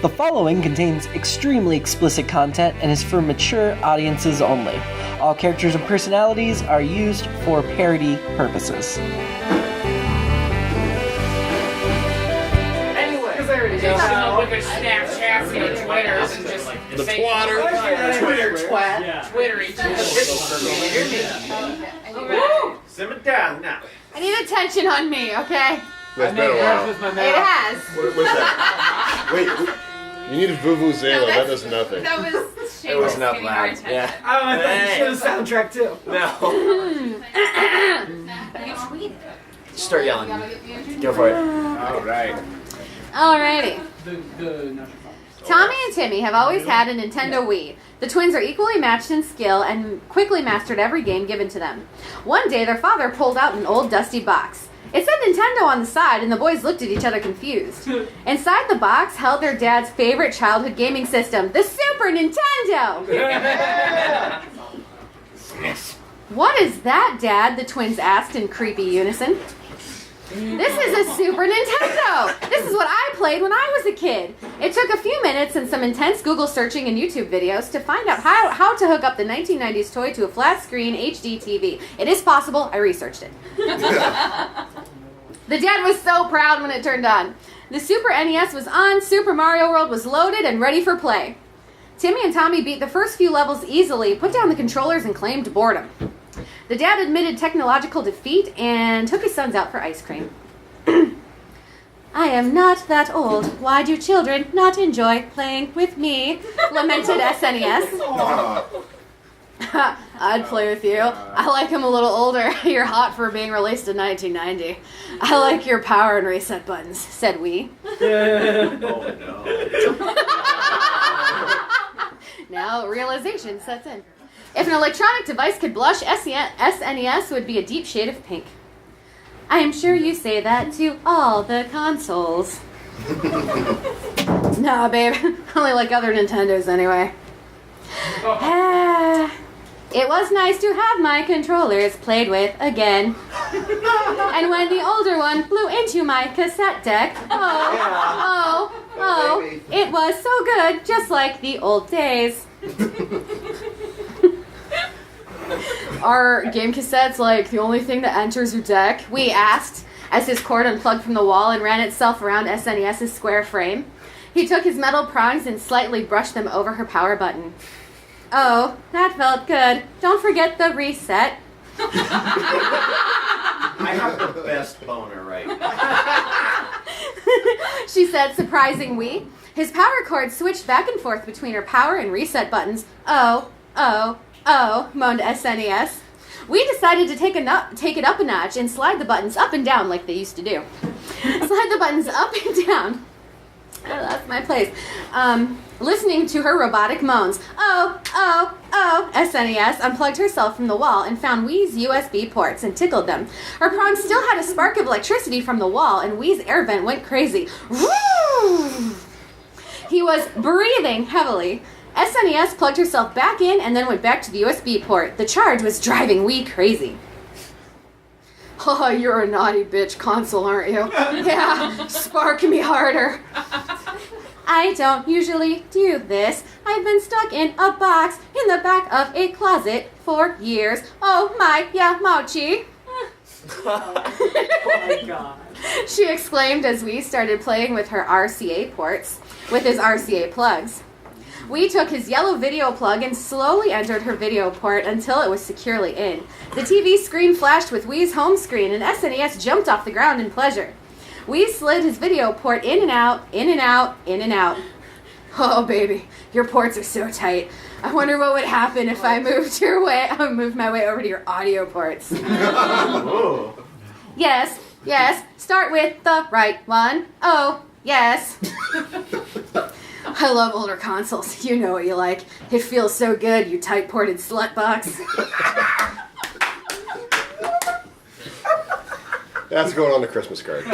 The following contains extremely explicit content and is for mature audiences only. All characters and personalities are used for parody purposes. Anyway, because I already know with their Snapchats and their Twitters and just like the twatter. Twitter twat. Yeah. Twitter each other. Woo! Simmer down now. I need attention on me, okay? That's been a while. It has. What's that? Wait, you need a Vuvuzela. That does nothing. That was It was not loud. Yeah. Oh, I thought you should have soundtrack too. No. Start yelling. Go for it. All right. Alrighty. Tommy and Timmy have always had a Nintendo Wii. The twins are equally matched in skill and quickly mastered every game given to them. One day, their father pulled out an old dusty box. It said Nintendo on the side, and the boys looked at each other confused. Inside the box held their dad's favorite childhood gaming system, the Super Nintendo! What is that, Dad? The twins asked in creepy unison. This is a Super Nintendo! This is what I played when I was a kid. It took a few minutes and some intense Google searching and YouTube videos to find out how to hook up the 1990s toy to a flat screen HD TV. It is possible. I researched it. The dad was so proud when it turned on. The Super NES was on, Super Mario World was loaded and ready for play. Timmy and Tommy beat the first few levels easily, put down the controllers, and claimed boredom. The dad admitted technological defeat and took his sons out for ice cream. I am not that old. Why do children not enjoy playing with me? Lamented SNES. I'd play with you. I like him a little older. You're hot for being released in 1990. I like your power and reset buttons, said we. Oh no. Now realization sets in. If an electronic device could blush, SNES would be a deep shade of pink. I am sure you say that to all the consoles. Nah, babe. I only like other Nintendos anyway. It was nice to have my controllers played with again. And when the older one flew into my cassette deck, it was so good, just like the old days. Are game cassettes like the only thing that enters your deck? We asked, as his cord unplugged from the wall and ran itself around SNES's square frame. He took his metal prongs and slightly brushed them over her power button. Oh, that felt good. Don't forget the reset. I have the best boner right now. She said, surprising we. His power cord switched back and forth between her power and reset buttons. Oh, moaned SNES. We decided to take it up a notch and slide the buttons up and down like they used to do. Slide the buttons up and down. Oh, that's my place. Listening to her robotic moans. SNES unplugged herself from the wall and found Wii's USB ports and tickled them. Her prongs still had a spark of electricity from the wall, and Wii's air vent went crazy. Woo! He was breathing heavily. SNES plugged herself back in and then went back to the USB port. The charge was driving Wii crazy. Oh, you're a naughty bitch console, aren't you? Yeah, spark me harder. I don't usually do this. I've been stuck in a box in the back of a closet for years. Oh my Yamauchi. Oh my god. She exclaimed as we started playing with her RCA ports, with his RCA plugs. We took his yellow video plug and slowly entered her video port until it was securely in. The TV screen flashed with Wii's home screen, and SNES jumped off the ground in pleasure. Wii slid his video port in and out, in and out, in and out. Oh, baby, your ports are so tight. I wonder what would happen if I moved my way over to your audio ports. Yes, start with the right one. Oh, yes. I love older consoles. You know what you like. It feels so good, you tight-ported slut box. That's going on the Christmas card.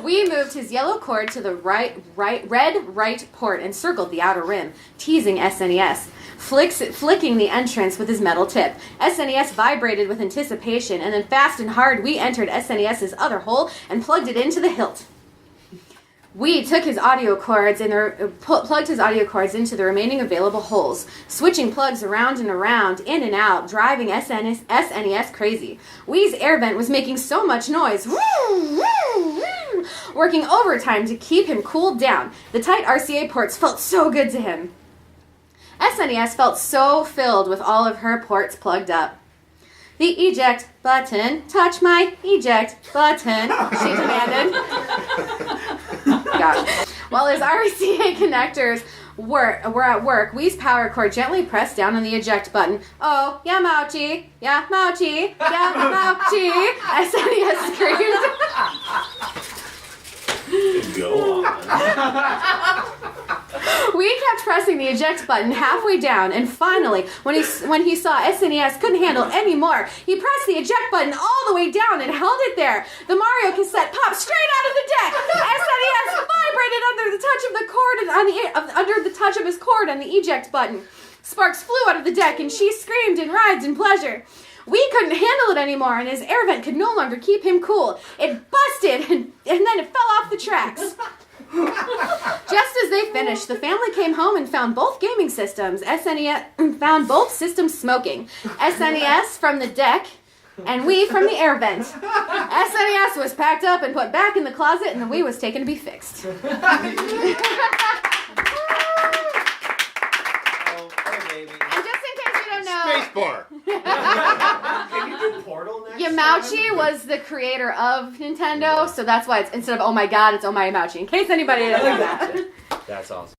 We moved his yellow cord to the red right port and circled the outer rim, teasing SNES. flicking the entrance with his metal tip. SNES vibrated with anticipation, and then fast and hard, we entered SNES's other hole and plugged it into the hilt. We took his audio cords and plugged his audio cords into the remaining available holes, switching plugs around and around, in and out, driving SNES crazy. Wee's air vent was making so much noise, working overtime to keep him cooled down. The tight RCA ports felt so good to him. SNES felt so filled with all of her ports plugged up. The eject button, touch my eject button, she demanded. Gosh. While his RCA connectors were at work, Wee's power cord gently pressed down on the eject button. Oh, Yamauchi, Yamauchi, Yamauchi, SNES screamed. Go on. We kept pressing the eject button halfway down, and finally, when he saw SNES couldn't handle any more, he pressed the eject button all the way down and held it there. The Mario cassette popped straight out of the deck. SNES vibrated under the touch of the cord under the touch of his cord on the eject button. Sparks flew out of the deck, and she screamed and writhed in pleasure. We couldn't handle it anymore, and his air vent could no longer keep him cool. It busted, and then it fell off the tracks. Just as they finished, the family came home and found both gaming systems. SNES found both systems smoking. SNES from the deck, and we from the air vent. SNES was packed up and put back in the closet, and the Wii was taken to be fixed. Oh, poor baby. And just in case you don't know, Spacebar. Can you do Portal next Yamauchi time? was the creator of Nintendo, so that's why it's instead of oh my god, it's oh my Yamauchi. In case anybody didn't know that. That's awesome.